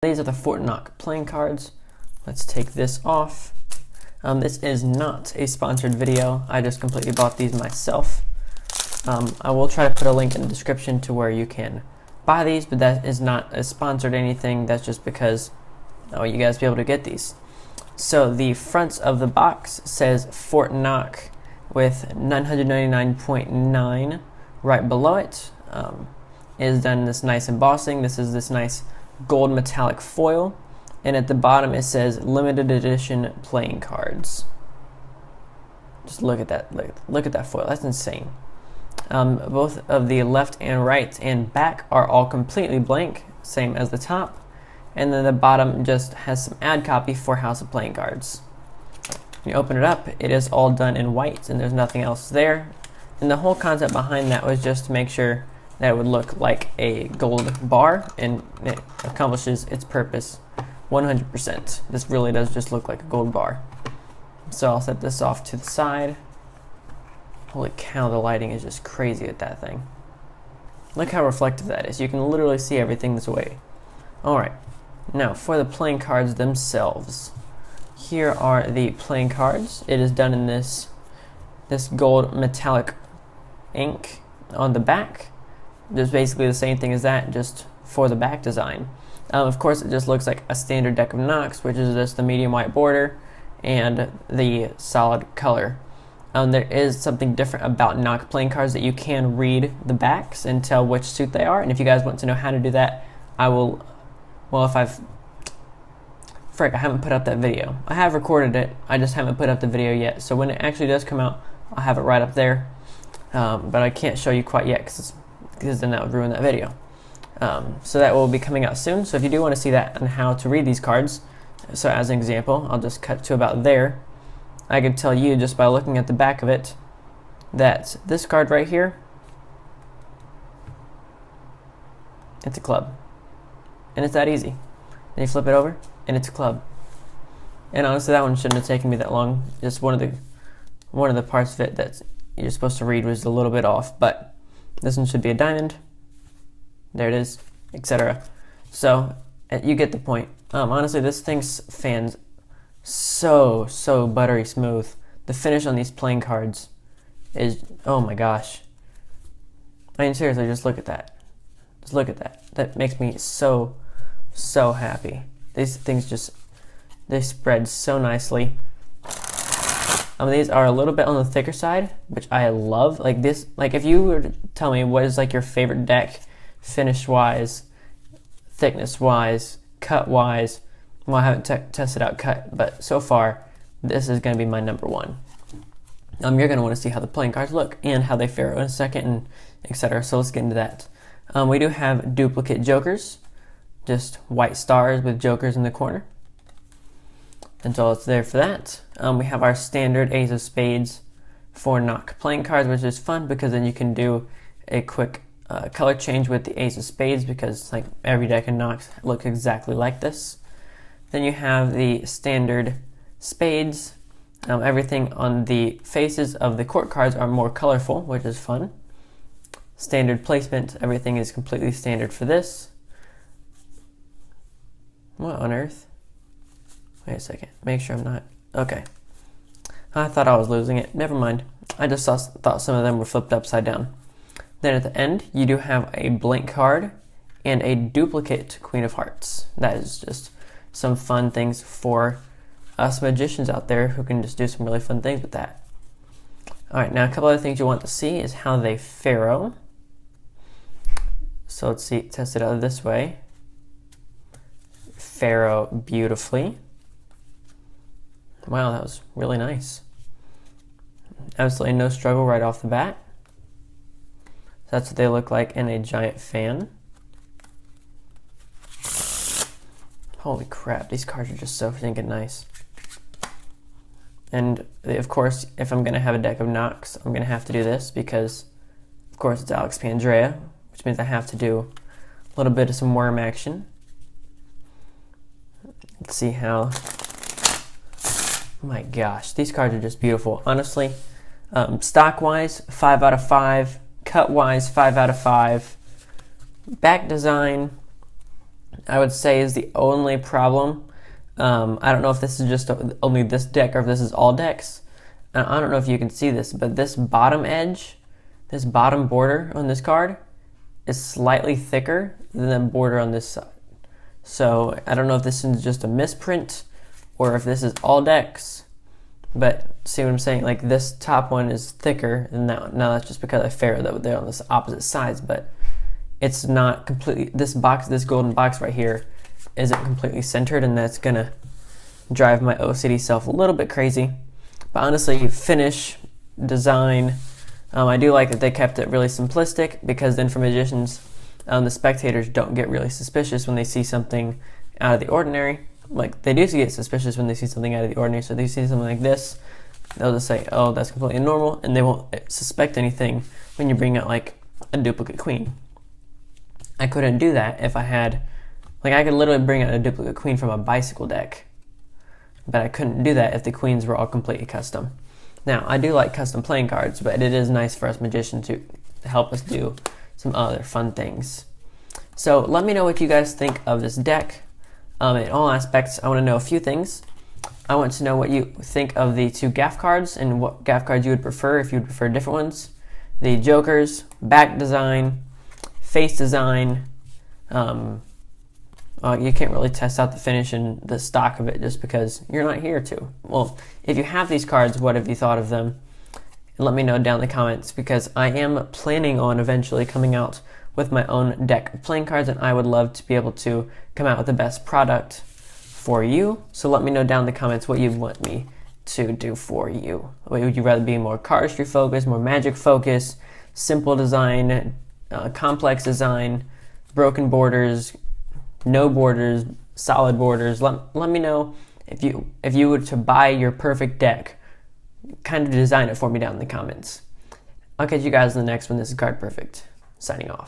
These are the Fort Knock playing cards. Let's take this off. This is not a sponsored video. I just completely bought these myself. I will try to put a link in the description to where you can buy these, but that is not a sponsored anything. That's just because you guys be able to get these. So the front of the box says Fort Knock with 999.9 right below it. It is done in this nice embossing. This is this nice gold metallic foil, and at the bottom it says limited edition playing cards. Just look at that. Look at that foil. That's insane. Both of the left and right and back are all completely blank, same as the top, and then the bottom just has some ad copy for House of Playing Cards. When you open it up, it is all done in white and there's nothing else there, and the whole concept behind that was just to make sure that it would look like a gold bar, and it accomplishes its purpose 100%. This really does just look like a gold bar. So I'll set this off to the side. Holy cow, the lighting is just crazy at that thing. Look how reflective that is. You can literally see everything this way. Alright, now for the playing cards themselves. Here are the playing cards. It is done in this gold metallic ink on the back. Just basically the same thing as that, just for the back design. Of course, it just looks like a standard deck of NOCs, which is just the medium white border and the solid color. There is something different about NOC playing cards, that you can read the backs and tell which suit they are. And if you guys want to know how to do that, I will, well, I haven't put up that video. I have recorded it, I just haven't put up the video yet. So when it actually does come out, I'll have it right up there. But I can't show you quite yet because then that would ruin that video. So that will be coming out soon. So if you do want to see that and how to read these cards, so as an example, I'll just cut to about there. I can tell you just by looking at the back of it that this card right here, it's a club. And it's that easy. Then you flip it over and it's a club. And honestly, that one shouldn't have taken me that long. Just one of the parts of it that you're supposed to read was a little bit off, but this one should be a diamond. There it is, etc. So you get the point. Honestly, this thing fans so buttery smooth. The finish on these playing cards is, oh my gosh. I mean, seriously, just look at that. Just look at that. That makes me so happy. These things just, they spread so nicely. These are a little bit on the thicker side, which I love. Like this, like if you were to tell me what is like your favorite deck, finish-wise, thickness-wise, cut-wise, well, I haven't tested out cut, but so far, this is going to be my number one. You're going to want to see how the playing cards look and how they fare in a second, and etc. So let's get into that. We do have duplicate jokers, just white stars with jokers in the corner. That's all it's there for that. We have our standard Ace of Spades for NOC playing cards, which is fun because then you can do a quick color change with the Ace of Spades, because like every deck in NOC looks exactly like this. Then you have the standard spades. Everything on the faces of the court cards are more colorful, which is fun. Standard placement, everything is completely standard for this. What on earth? Wait a second, make sure I'm not, okay. I thought I was losing it, never mind. I just thought some of them were flipped upside down. Then at the end, you do have a blank card and a duplicate Queen of Hearts. That is just some fun things for us magicians out there who can just do some really fun things with that. Alright, now a couple other things you want to see is how they faro. So let's see, test it out this way. Faro beautifully. Wow, that was really nice. Absolutely no struggle right off the bat. That's what they look like in a giant fan. Holy crap, these cards are just so stinking nice. And of course, if I'm going to have a deck of NOCs, I'm going to have to do this because, of course, it's Alex Pandrea, which means I have to do a little bit of some worm action. Let's see how... Oh my gosh, these cards are just beautiful. Honestly, stock-wise, 5 out of 5. Cut-wise, 5 out of 5. Back design, I would say is the only problem. I don't know if this is just only this deck or if this is all decks. I don't know if you can see this, but this bottom edge, this bottom border on this card is slightly thicker than the border on this side. So I don't know if this is just a misprint or if this is all decks, but see what I'm saying? Like this top one is thicker than that one. Now that's just because I ferried that they're on the opposite sides, but it's not completely, this golden box right here isn't completely centered, and that's gonna drive my OCD self a little bit crazy. But honestly, finish, design, I do like that they kept it really simplistic, because then for magicians, the spectators don't get really suspicious when they see something out of the ordinary. Like, they do get suspicious when they see something out of the ordinary, so they see something like this, they'll just say, oh, that's completely normal, and they won't suspect anything when you bring out like a duplicate queen. I couldn't do that if I had, like, I could literally bring out a duplicate queen from a bicycle deck, but I couldn't do that if the queens were all completely custom. Now, I do like custom playing cards, but it is nice for us magicians to help us do some other fun things. So let me know what you guys think of this deck. In all aspects, I want to know a few things. I want to know what you think of the 2 Gaff cards and what Gaff cards you would prefer, if you would prefer different ones. The jokers, back design, face design. You can't really test out the finish and the stock of it just because you're not here to. Well, if you have these cards, what have you thought of them? Let me know down in the comments, because I am planning on eventually coming out with my own deck of playing cards, and I would love to be able to come out with the best product for you. So let me know down in the comments what you want me to do for you. Would you rather be more cardistry focused, more magic focused, simple design, complex design, broken borders, no borders, solid borders? Let me know if you were to buy your perfect deck, kind of design it for me down in the comments. I'll catch you guys in the next one. This is Card Perfect, signing off.